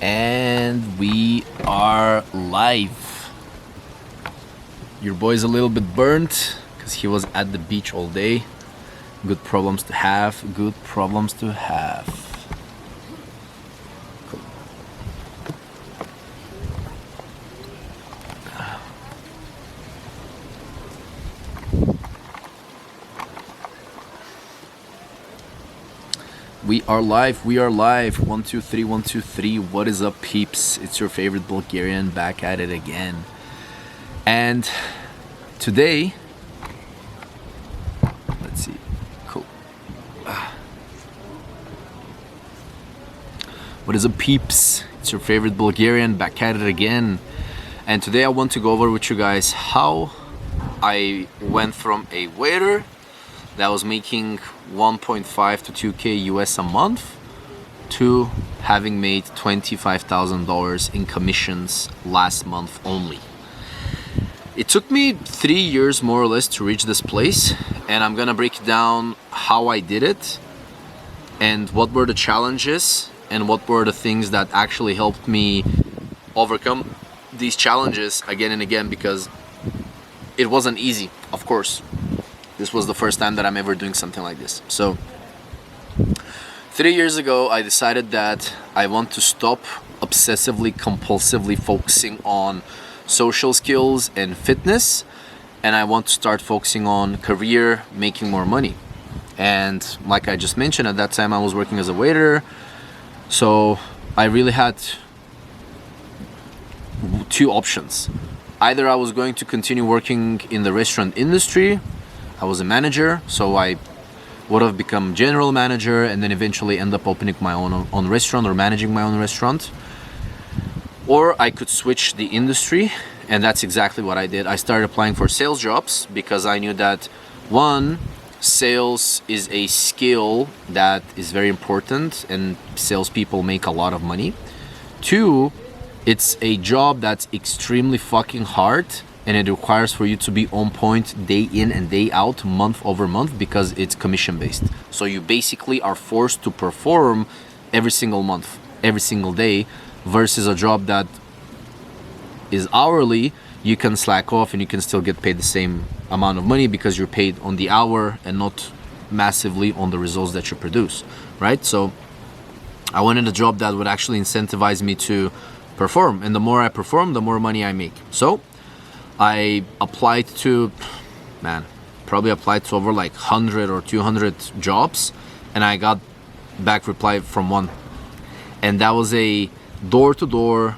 And we are live. Your boy's a little bit burnt because he was at the beach all day. Good problems to have. Good problems to have. Cool. We are live. We are live. 1 2 3 1 2 3. What is up, peeps? It's your favorite Bulgarian back at it again. And today, let's see. Cool. What is up, peeps? It's your favorite Bulgarian back at it again. And today I want to go over with you guys how I went from a waiter that was making 1.5 to 2K US a month to having made $25,000 in commissions last month only. It took me 3 years more or less to reach this place, and I'm gonna break down how I did it and what were the challenges and what were the things that actually helped me overcome these challenges again and again, because it wasn't easy, of course. This was the first time that I'm ever doing something like this. So 3 years ago, I decided that I want to stop obsessively, compulsively focusing on social skills and fitness, and I want to start focusing on career, making more money. And like I just mentioned, at that time I was working as a waiter, so I really had two options. Either I was going to continue working in the restaurant industry. I was a manager, so I would have become general manager and then eventually end up opening my own restaurant or managing my own restaurant. Or I could switch the industry, and that's exactly what I did. I started applying for sales jobs because I knew that, one, sales is a skill that is very important and salespeople make a lot of money. Two, it's a job that's extremely fucking hard, and it requires for you to be on point day in and day out, month over month, because it's commission based. So you basically are forced to perform every single month, every single day, versus a job that is hourly. You can slack off and you can still get paid the same amount of money because you're paid on the hour and not massively on the results that you produce, right? So I wanted a job that would actually incentivize me to perform, and the more I perform, the more money I make. So I applied to, probably applied to over like 100 or 200 jobs, and I got back reply from one. And that was a door-to-door,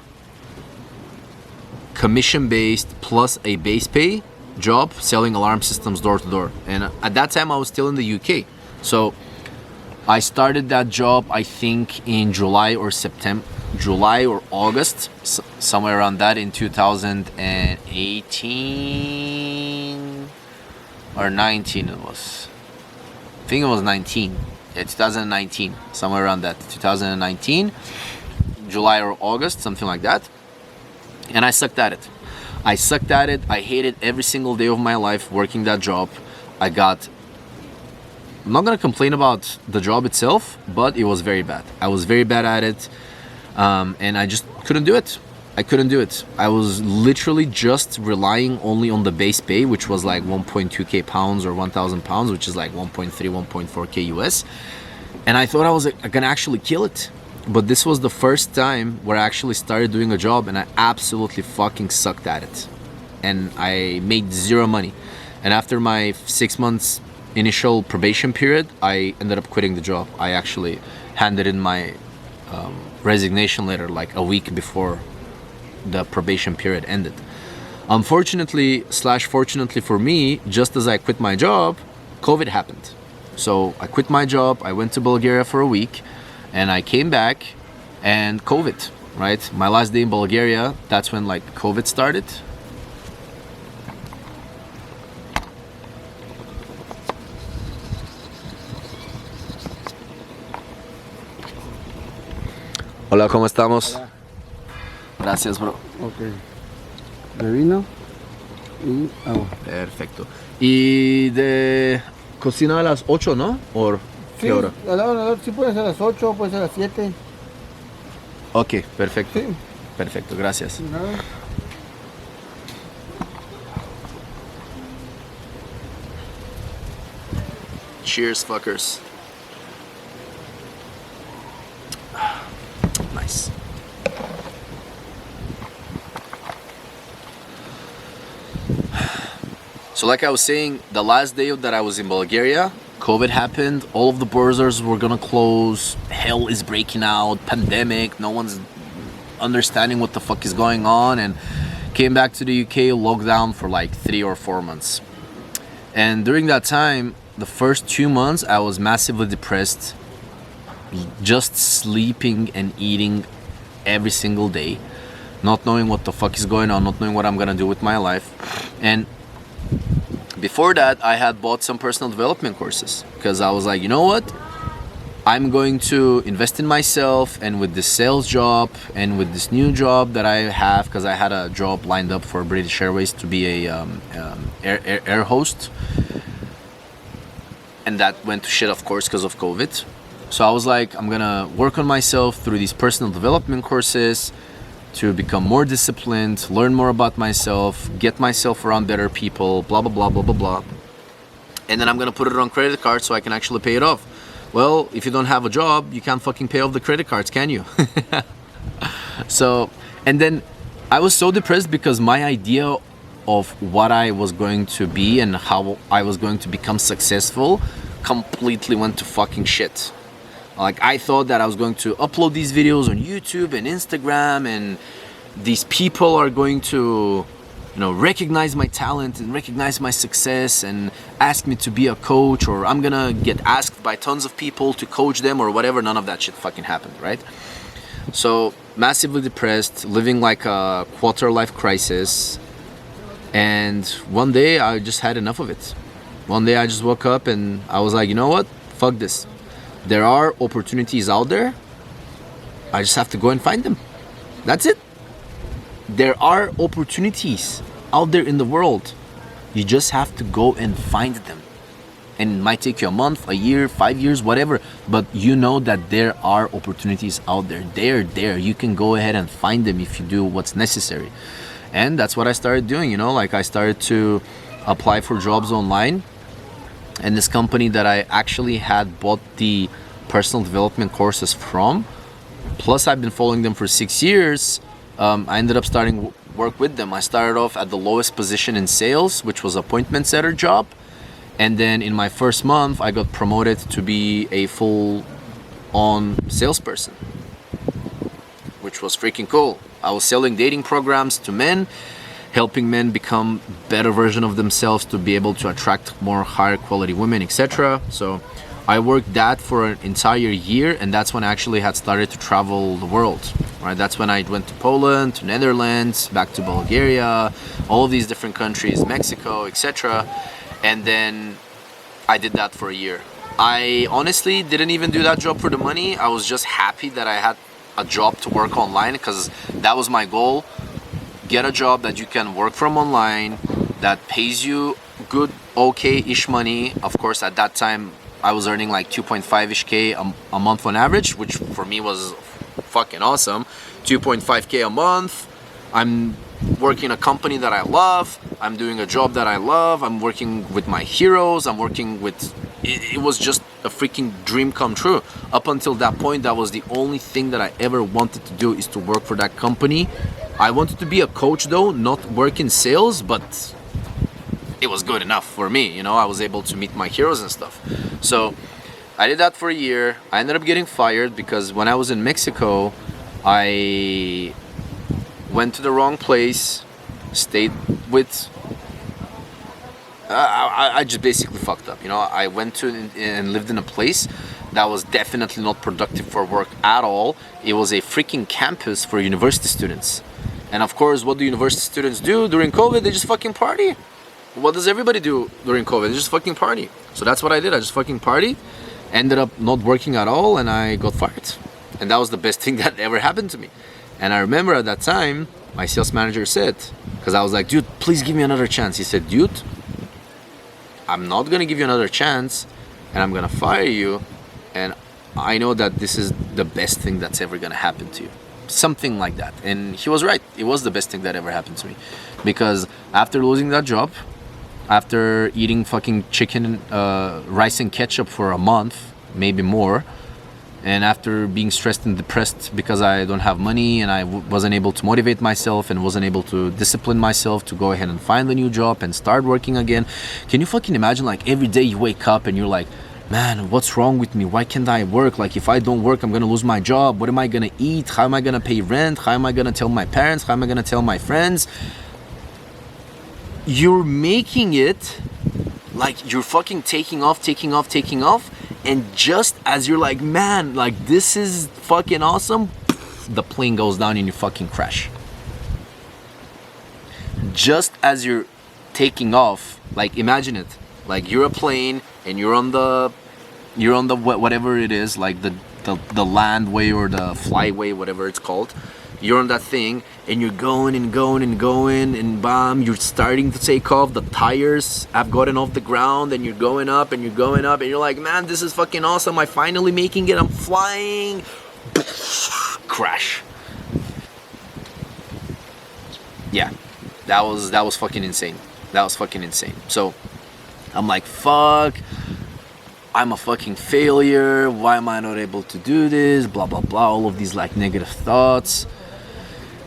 commission-based plus a base pay job selling alarm systems door-to-door. And at that time I was still in the UK. So I started that job, I think in July or August, somewhere around that, in 2018 or 19 it was. I think it was 19. Yeah, 2019, somewhere around that. 2019, July or August, something like that. And I sucked at it. I hated every single day of my life working that job. I'm not gonna complain about the job itself, but it was very bad. I was very bad at it. And I just couldn't do it. I was literally just relying only on the base pay, which was like 1.2k pounds or 1,000 pounds, which is like 1.3, 1.4k US. And I thought I was gonna actually kill it. But this was the first time where I actually started doing a job, and I absolutely fucking sucked at it. And I made zero money. And after my 6 months initial probation period, I ended up quitting the job. I actually handed in my resignation letter like a week before the probation period ended. Unfortunately / fortunately for me, just as I quit my job, COVID happened. So I quit my job, I went to Bulgaria for a week, and I came back, and COVID, right? My last day in Bulgaria, that's when like COVID started. Hola, ¿cómo estamos? Hola. Gracias, bro. Ok. De vino y agua. Perfecto. Y de cocina a las 8, ¿no? ¿O qué hora? Sí puede ser a las 8, puede ser a las 7. Ok, perfecto. Sí. Perfecto, gracias. Nada. Cheers, fuckers. Nice. So like I was saying, the last day that I was in Bulgaria, COVID happened, all of the borders were gonna close, hell is breaking out, pandemic, no one's understanding what the fuck is going on, and came back to the UK, lockdown for like 3 or 4 months. And during that time, the first 2 months, I was massively depressed, just sleeping and eating every single day, not knowing what the fuck is going on, not knowing what I'm gonna do with my life. And before that, I had bought some personal development courses because I was like, you know what? I'm going to invest in myself, and with this sales job and with this new job that I have, because I had a job lined up for British Airways to be a air host, and that went to shit, of course, because of COVID. So I was like, I'm gonna work on myself through these personal development courses to become more disciplined, learn more about myself, get myself around better people, blah blah blah blah blah blah. And then I'm gonna put it on credit card so I can actually pay it off. Well, if you don't have a job, you can't fucking pay off the credit cards, can you? So, and then I was so depressed because my idea of what I was going to be and how I was going to become successful completely went to fucking shit. Like, I thought that I was going to upload these videos on YouTube and Instagram, and these people are going to, you know, recognize my talent and recognize my success and ask me to be a coach, or I'm gonna get asked by tons of people to coach them or whatever. None of that shit fucking happened, right? So, massively depressed, living like a quarter life crisis. And one day I just had enough of it. One day I just woke up and I was like, you know what? Fuck this. There are opportunities out there. I just have to go and find them. That's it. There are opportunities out there in the world. You just have to go and find them. And it might take you a month, a year, 5 years, whatever. But you know that there are opportunities out there. They're there. You can go ahead and find them if you do what's necessary. And that's what I started doing, you know, like I started to apply for jobs online. And this company that I actually had bought the personal development courses from, plus I've been following them for 6 years, I ended up starting work with them. I started off at the lowest position in sales, which was appointment setter job. And then in my first month, I got promoted to be a full-on salesperson, which was freaking cool. I was selling dating programs to men, helping men become better version of themselves to be able to attract more higher quality women, etc. So I worked that for an entire year, and that's when I actually had started to travel the world. Right? That's when I went to Poland, to Netherlands, back to Bulgaria, all of these different countries, Mexico, etc. And then I did that for a year. I honestly didn't even do that job for the money. I was just happy that I had a job to work online, because that was my goal. Get a job that you can work from online, that pays you good, okay-ish money. Of course, at that time, I was earning like 2.5-ish K a month on average, which for me was fucking awesome. 2.5K a month. I'm working a company that I love. I'm doing a job that I love. I'm working with my heroes. I'm working with... It was just a freaking dream come true. Up until that point, that was the only thing that I ever wanted to do, is to work for that company. I wanted to be a coach though, not work in sales, but it was good enough for me. You know, I was able to meet my heroes and stuff. So I did that for a year. I ended up getting fired because when I was in Mexico, I went to the wrong place, stayed with... I just basically fucked up. You know, I went to and lived in a place that was definitely not productive for work at all. It was a freaking campus for university students. And of course, what do university students do during COVID? They just fucking party. What does everybody do during COVID? They just fucking party. So that's what I did. I just fucking partied. Ended up not working at all, and I got fired. And that was the best thing that ever happened to me. And I remember at that time, my sales manager said, because I was like, dude, please give me another chance. He said, dude, I'm not gonna give you another chance, and I'm gonna fire you, and I know that this is the best thing that's ever gonna happen to you. something like that. And he was right. It was the best thing that ever happened to me, because after losing that job, after eating fucking chicken, rice and ketchup for a month, maybe more, and after being stressed and depressed because I don't have money and I wasn't able to motivate myself and wasn't able to discipline myself to go ahead and find a new job and start working again. Can you fucking imagine, like, every day you wake up and you're like, man, what's wrong with me? Why can't I work? Like, if I don't work, I'm gonna lose my job. What am I gonna eat? How am I gonna pay rent? How am I gonna tell my parents? How am I gonna tell my friends? You're making it like you're fucking taking off, and just as you're like, man, like, this is fucking awesome, the plane goes down and you fucking crash. Just as you're taking off, like, imagine it, like you're a plane and you're on the whatever it is, like the landway or the flyway, whatever it's called. You're on that thing and you're going and going and going, and bam, you're starting to take off. The tires have gotten off the ground and you're going up and you're going up and you're like, man, this is fucking awesome. I'm finally making it. I'm flying. Crash. Yeah, that was fucking insane. That was fucking insane. So I'm like, fuck, I'm a fucking failure. Why am I not able to do this? Blah, blah, blah. All of these like negative thoughts.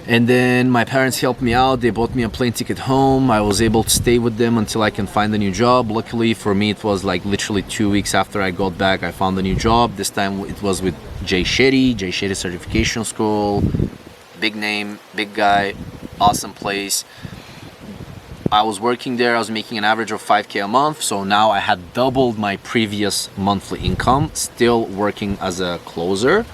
And then my parents helped me out. They bought me a plane ticket home. I was able to stay with them until I can find a new job. Luckily for me, it was like literally 2 weeks after I got back, I found a new job. This time it was with Jay Shetty Certification School. Big name, big guy, awesome place. I was working there. I was making an average of 5K a month. So now I had doubled my previous monthly income, still working as a closer,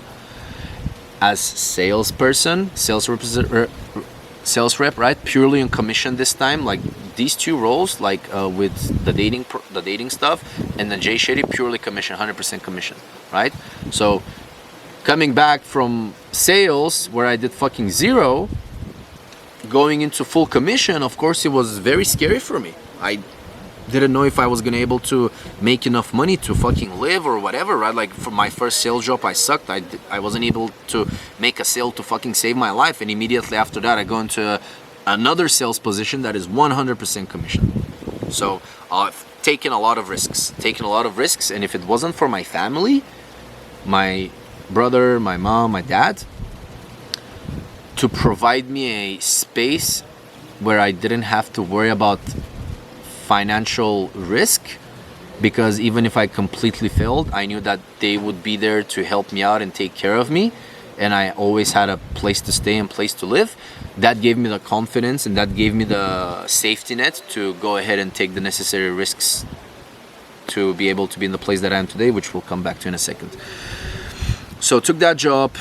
as salesperson, sales rep, right? Purely on commission this time. Like these two roles, like with the dating stuff, and then Jay Shetty, purely commission, 100% commission, right? So coming back from sales, where I did fucking zero, going into full commission, of course, it was very scary for me. I didn't know if I was gonna able to make enough money to fucking live or whatever, right? Like for my first sales job, I sucked. I wasn't able to make a sale to fucking save my life, and immediately after that, I go into another sales position that is 100% commission. So I've taken a lot of risks, and if it wasn't for my family, my brother, my mom, my dad, to provide me a space where I didn't have to worry about financial risk, because even if I completely failed, I knew that they would be there to help me out and take care of me, and I always had a place to stay and place to live. That gave me the confidence and that gave me the safety net to go ahead and take the necessary risks to be able to be in the place that I am today, which we'll come back to in a second. So took that job.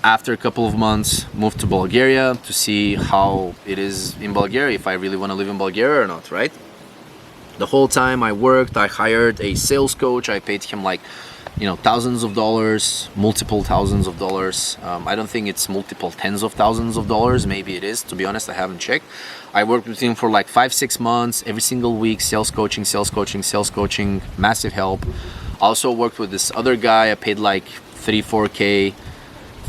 After a couple of months, moved to Bulgaria to see how it is in Bulgaria, if I really want to live in Bulgaria or not, right? The whole time I worked, I hired a sales coach. I paid him like, thousands of dollars, multiple thousands of dollars. I don't think it's multiple tens of thousands of dollars. Maybe it is, to be honest, I haven't checked. I worked with him for like 5-6 months, every single week, sales coaching, massive help. I also worked with this other guy. I paid like 3-4K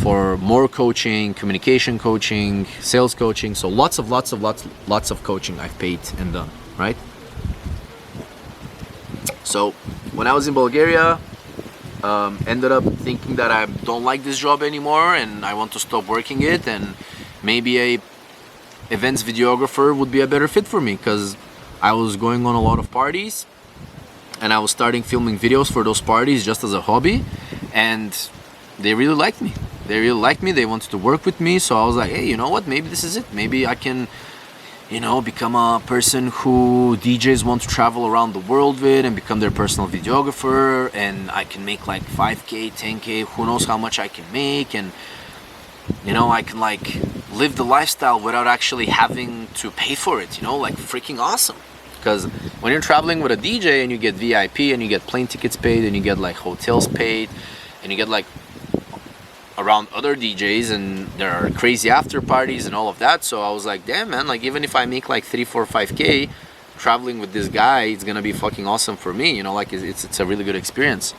for more coaching, communication coaching, sales coaching. So lots of coaching I've paid and done, right? So when I was in Bulgaria, ended up thinking that I don't like this job anymore and I want to stop working it, and maybe a events videographer would be a better fit for me, because I was going on a lot of parties and I was starting filming videos for those parties just as a hobby, and they really liked me. They wanted to work with me. So I was like, hey, you know what? Maybe this is it. Maybe I can, become a person who DJs want to travel around the world with and become their personal videographer. And I can make like 5K, 10K, who knows how much I can make. And, I can like live the lifestyle without actually having to pay for it, like freaking awesome. Because when you're traveling with a DJ and you get VIP and you get plane tickets paid and you get like hotels paid and you get like around other DJs and there are crazy after parties and all of that. So I was like, damn man, like even if I make like 3, 4, 5K traveling with this guy, it's gonna be fucking awesome for me, like it's a really good experience.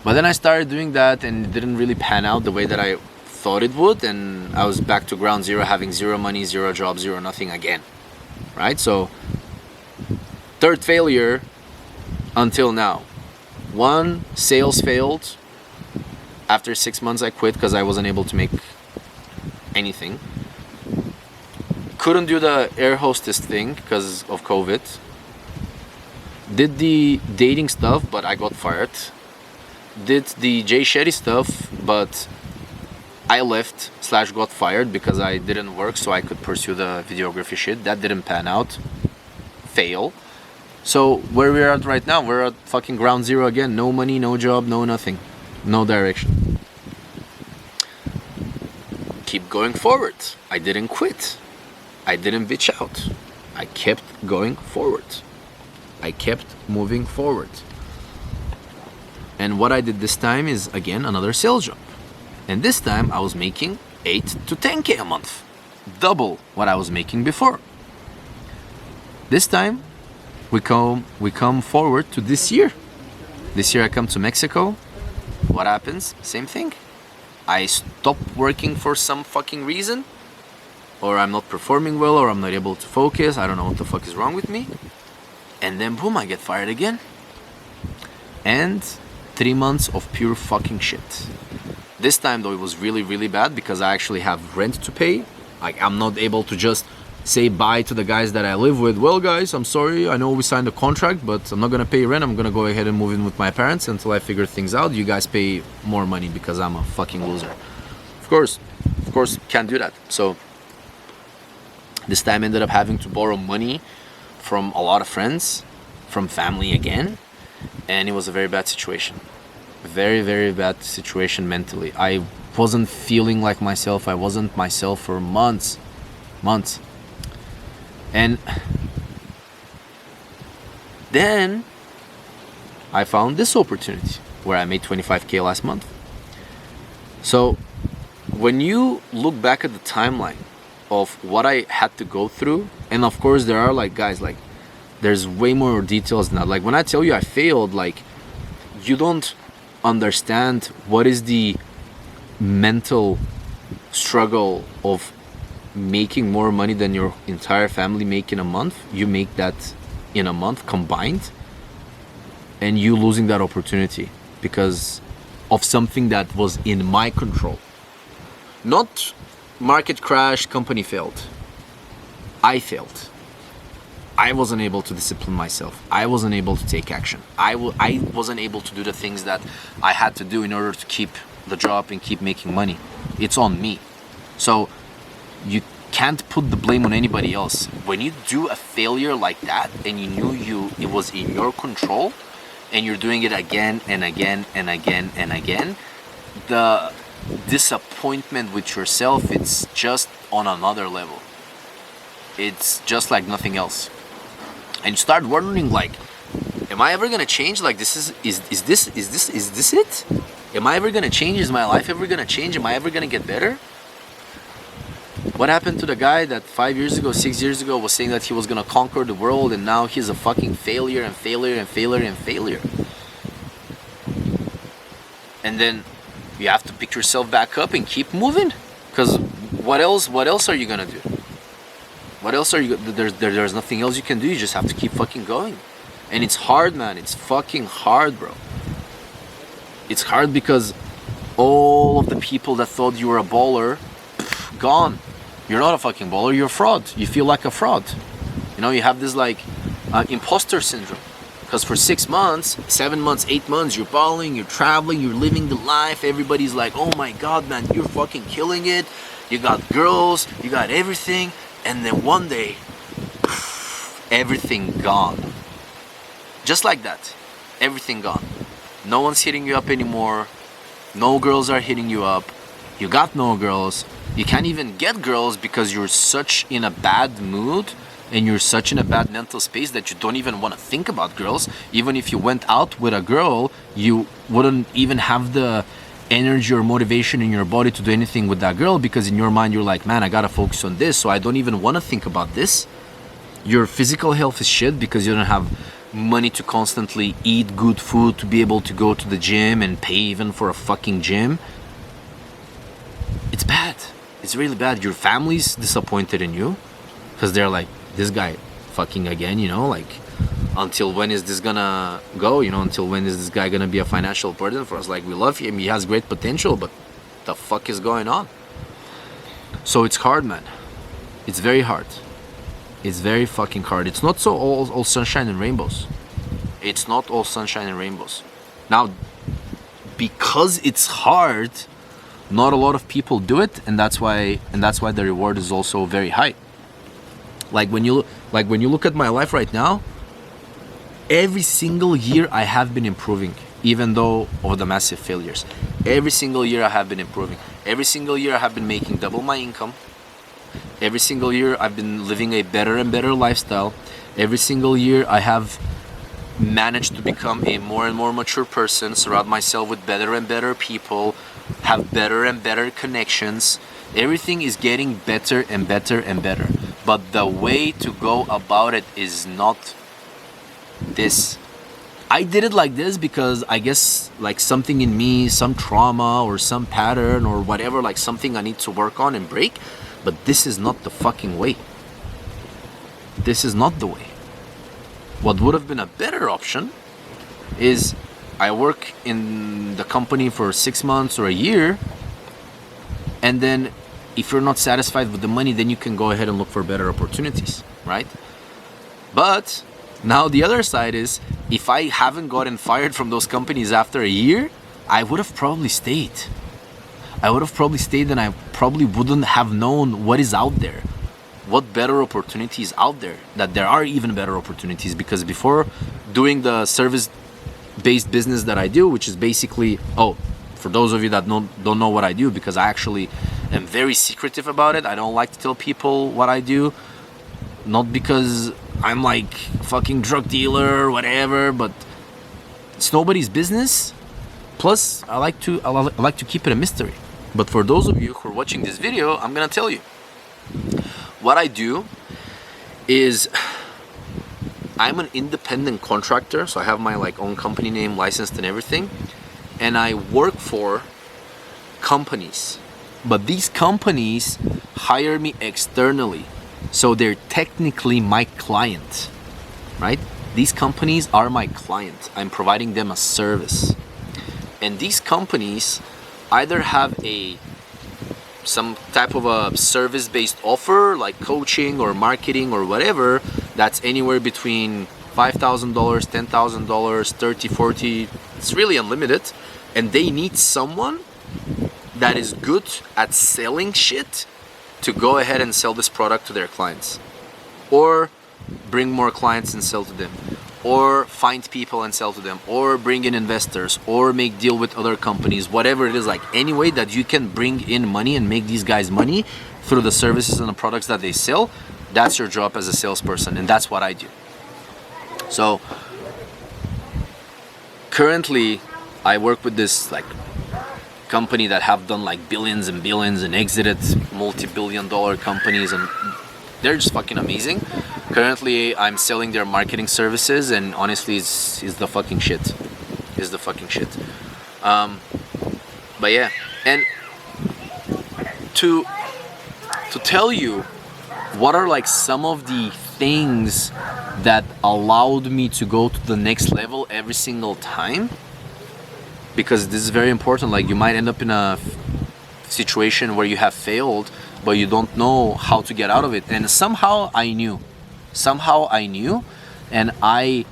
But then I started doing that and it didn't really pan out the way that I thought it would, and I was back to ground zero, having zero money, zero job, zero nothing again, right? So third failure until now. One, sales failed. After 6 months I quit because I wasn't able to make anything. Couldn't do the air hostess thing because of COVID. Did the dating stuff, but I got fired. Did the Jay Shetty stuff, but I left / got fired because I didn't work so I could pursue the videography shit. That didn't pan out. Fail. So where we're at right now, we're at fucking ground zero again. No money, no job, no nothing. No direction. Keep going forward. I didn't quit. I didn't bitch out. I kept going forward. I kept moving forward. And what I did this time is, again, another sales job. And this time I was making 8 to 10K a month. Double what I was making before. This time we come forward to this year. This year I come to Mexico. What happens? Same thing. I stop working for some fucking reason, or I'm not performing well, or I'm not able to focus. I don't know what the fuck is wrong with me. And then boom, I get fired again. And 3 months of pure fucking shit. This time though, it was really, really bad because I actually have rent to pay. Like, I'm not able to just say bye to the guys that I live with. Well guys, I'm sorry, I know we signed a contract, but I'm not gonna pay rent. I'm gonna go ahead and move in with my parents until I figure things out. You guys pay more money because I'm a fucking loser. Of course, can't do that. So this time I ended up having to borrow money from a lot of friends, from family again, and it was a very bad situation. Very, very bad situation mentally. I wasn't feeling like myself. I wasn't myself for months. And then I found this opportunity where I made 25K last month. So when you look back at the timeline of what I had to go through, and of course there are like guys, like there's way more details than that. Like when I tell you I failed, like you don't understand what is the mental struggle of making more money than your entire family make in a month. You make that in a month combined, and you losing that opportunity because of something that was in my control. Not market crash, company failed. I failed. I wasn't able to discipline myself. I wasn't able to take action. I wasn't able to do the things that I had to do in order to keep the job and keep making money. It's on me. So you can't put the blame on anybody else. When you do a failure like that and you knew it was in your control and you're doing it again and again and again and again, the disappointment with yourself, it's just on another level. It's just like nothing else. And you start wondering, like, am I ever gonna change? Like, is this it? Am I ever gonna change? Is my life ever gonna change? Am I ever gonna get better? What happened to the guy that 5 years ago, 6 years ago was saying that he was gonna conquer the world, and now he's a fucking failure and failure and failure and failure? And then you have to pick yourself back up and keep moving, because what else are you gonna do? What else are you? There's nothing else you can do. You just have to keep fucking going, and it's hard, man. It's fucking hard, bro. It's hard because all of the people that thought you were a baller, gone. You're not a fucking baller. You're a fraud. You feel like a fraud. You know, you have this like imposter syndrome, because for 6 months, 7 months, 8 months, you're balling, you're traveling, you're living the life. Everybody's like, oh my god, man, you're fucking killing it. You got girls, you got everything. And then one day, everything gone. Just like that. Everything gone. No one's hitting you up anymore. No girls are hitting you up. You got no girls. You can't even get girls because you're such in a bad mood and you're such in a bad mental space that you don't even want to think about girls. Even if you went out with a girl, you wouldn't even have the energy or motivation in your body to do anything with that girl, because in your mind you're like, man, I gotta focus on this, so I don't even want to think about this. Your physical health is shit because you don't have money to constantly eat good food, to be able to go to the gym and pay even for a fucking gym. bad. It's really bad. Your family's disappointed in you because they're like, this guy fucking again, like, until when is this gonna go? Until when is this guy gonna be a financial burden for us? Like, we love him, he has great potential, but the fuck is going on? So it's hard, man. It's very hard. It's very fucking hard. It's not so all sunshine and rainbows. It's not all sunshine and rainbows. Now, because it's hard, not a lot of people do it, and that's why the reward is also very high. Like when you look at my life right now, every single year I have been improving, even though of the massive failures. Every single year I have been improving. Every single year I have been making double my income. Every single year I've been living a better and better lifestyle. Every single year I have managed to become a more and more mature person, surround myself with better and better people, have better and better connections. Everything is getting better and better and better. But the way to go about it is not this. I did it like this because I guess like something in me, some trauma or some pattern or whatever, like something I need to work on and break. But this is not the fucking way. This is not the way. What would have been a better option is I work in the company for 6 months or a year, and then if you're not satisfied with the money, then you can go ahead and look for better opportunities, right? But now the other side is, if I haven't gotten fired from those companies after a year, I would have probably stayed. And I probably wouldn't have known what is out there. What better opportunities out there, that there are even better opportunities, because before doing the service-based business that I do, which is basically, for those of you that don't know what I do, because I actually am very secretive about it. I don't like to tell people what I do, not because I'm like fucking drug dealer or whatever, but it's nobody's business. Plus, I like to keep it a mystery. But for those of you who are watching this video, I'm gonna tell you. What I do is I'm an independent contractor, so I have my own company name, licensed and everything, and I work for companies. But these companies hire me externally, so they're technically my client, right? These companies are my client. I'm providing them a service. And these companies either have some type of a service-based offer, like coaching or marketing or whatever, that's anywhere between $5,000, $10,000, $30,000, $40,000. It's really unlimited. And they need someone that is good at selling shit to go ahead and sell this product to their clients, or bring more clients and sell to them, or find people and sell to them, or bring in investors, or make deal with other companies, whatever it is, like any way that you can bring in money and make these guys money through the services and the products that they sell. That's your job as a salesperson, and that's what I do. So currently I work with this company that have done billions and billions and exited multi-billion-dollar companies, and they're just fucking amazing. Currently, I'm selling their marketing services, and honestly, it's the fucking shit. It's the fucking shit. But yeah, and to tell you what are some of the things that allowed me to go to the next level every single time, because this is very important. You might end up in a situation where you have failed, but you don't know how to get out of it. And somehow I knew, and I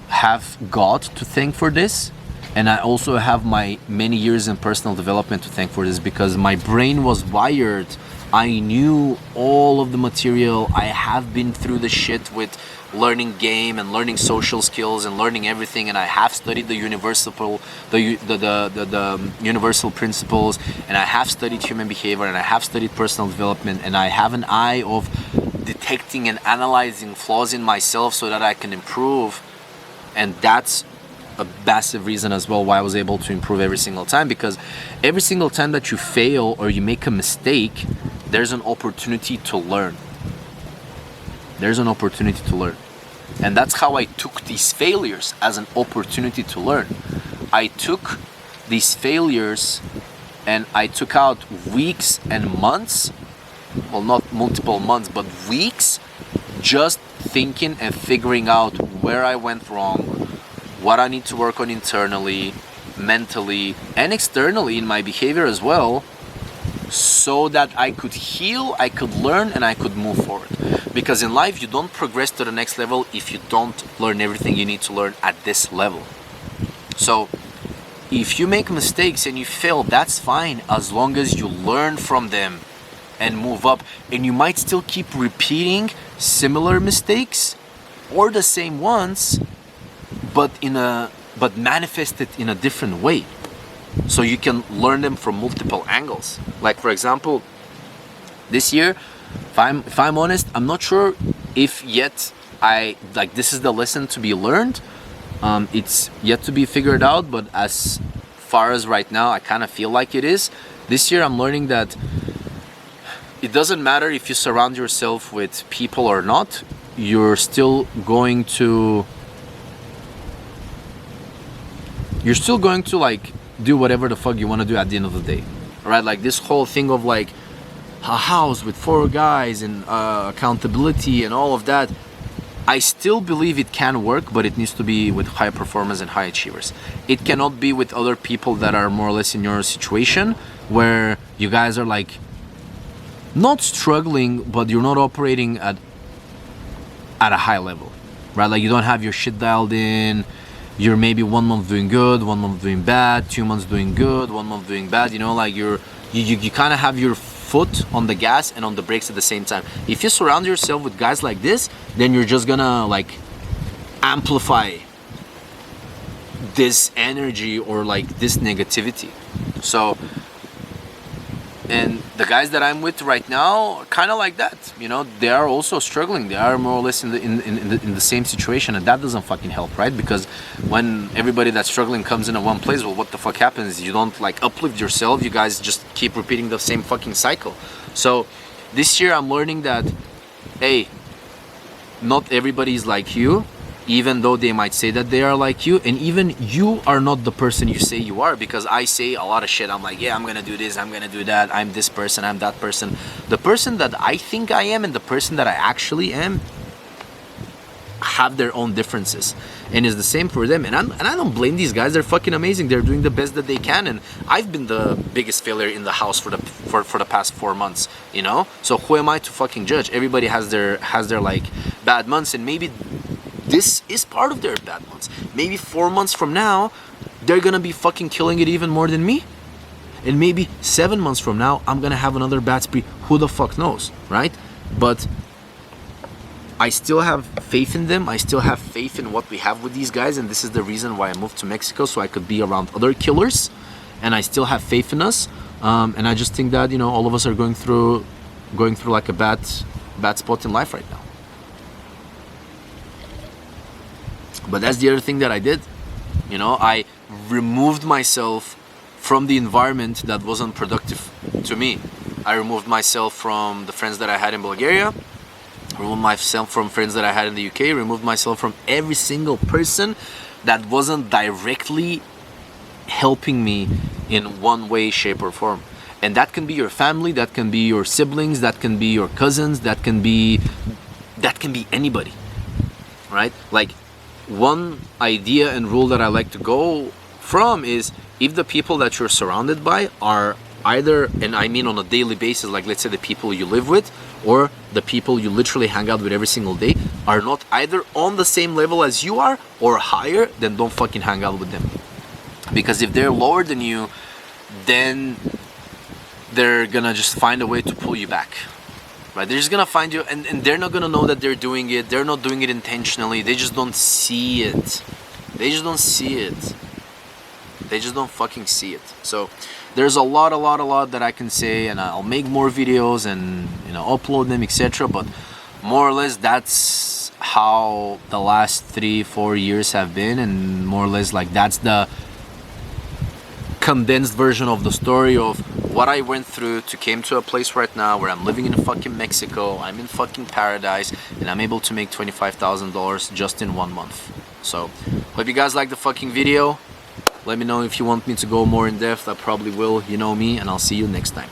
have God to thank for this, and I also have my many years in personal development to thank for this, because my brain was wired. I knew all of the material. I have been through the shit with learning game and learning social skills and learning everything, and I have studied the universal principles, and I have studied human behavior, and I have studied personal development, and I have an eye of detecting and analyzing flaws in myself so that I can improve. And that's a massive reason as well why I was able to improve every single time, because every single time that you fail or you make a mistake, there's an opportunity to learn. And that's how I took these failures, as an opportunity to learn. I took these failures and I took out weeks and months, well, not multiple months, but weeks, just thinking and figuring out where I went wrong, what I need to work on internally, mentally, and externally in my behavior as well, so that I could heal, I could learn, and I could move forward. Because in life, you don't progress to the next level if you don't learn everything you need to learn at this level. So if you make mistakes and you fail, that's fine, as long as you learn from them and move up. And you might still keep repeating similar mistakes or the same ones, but manifest it in a different way, so you can learn them from multiple angles. Like, for example, this year, if I'm honest, I'm not sure if yet this is the lesson to be learned. It's yet to be figured out, but as far as right now, I kind of feel like it is. This year, I'm learning that it doesn't matter if you surround yourself with people or not, you're still going to like do whatever the fuck you want to do at the end of the day, right? Like this whole thing of like a house with 4 guys and accountability and all of that, I still believe it can work, but it needs to be with high performers and high achievers. It cannot be with other people that are more or less in your situation, where you guys are like not struggling, but you're not operating at a high level, right? Like you don't have your shit dialed in. You're maybe 1 month doing good, 1 month doing bad, 2 months doing good, 1 month doing bad. You know, like you kind of have your foot on the gas and on the brakes at the same time. If you surround yourself with guys like this, then you're just gonna like amplify this energy or like this negativity. So, and the guys that I'm with right now are kind of like that. You know, they are also struggling. They are more or less in the same situation, and that doesn't fucking help, right? Because when everybody that's struggling comes in at one place, well, what the fuck happens? You don't like uplift yourself. You guys just keep repeating the same fucking cycle. So this year I'm learning that, hey, not everybody is like you, even though they might say that they are like you, and even you are not the person you say you are. Because I say a lot of shit. I'm like, yeah, I'm gonna do this, I'm gonna do that, I'm this person, I'm that person. The person that I think I am and the person that I actually am have their own differences, and it's the same for them. And I don't blame these guys. They're fucking amazing. They're doing the best that they can, and I've been the biggest failure in the house for the past 4 months, you know. So who am I to fucking judge? Everybody has their like bad months, and maybe this is part of their bad months. Maybe 4 months from now, they're gonna be fucking killing it even more than me. And maybe 7 months from now, I'm gonna have another bad spree. Who the fuck knows, right? But I still have faith in them. I still have faith in what we have with these guys. And this is the reason why I moved to Mexico, so I could be around other killers. And I still have faith in us. And I just think that, you know, all of us are going through like a bad spot in life right now. But that's the other thing that I did. You know, I removed myself from the environment that wasn't productive to me. I removed myself from the friends that I had in Bulgaria, removed myself from friends that I had in the UK, removed myself from every single person that wasn't directly helping me in one way, shape, or form. And that can be your family, that can be your siblings, that can be your cousins, that can be anybody, right? Like, one idea and rule that I like to go from is, if the people that you're surrounded by are either, and I mean on a daily basis, like let's say the people you live with or the people you literally hang out with every single day, are not either on the same level as you are or higher, then don't fucking hang out with them. Because if they're lower than you, then they're gonna just find a way to pull you back. Right? They're just gonna find you, and they're not gonna know that they're doing it. They're not doing it intentionally. They just don't see it. They just don't see it. They just don't fucking see it. So there's a lot that I can say, and I'll make more videos and, you know, upload them, etc. But more or less that's how the last 3-4 years have been, and more or less like that's the condensed version of the story of what I went through to came to a place right now where I'm living in fucking Mexico. I'm in fucking paradise, and I'm able to make $25,000 just in 1 month. So hope you guys like the fucking video. Let me know if you want me to go more in depth. I probably will. You know me, and I'll see you next time.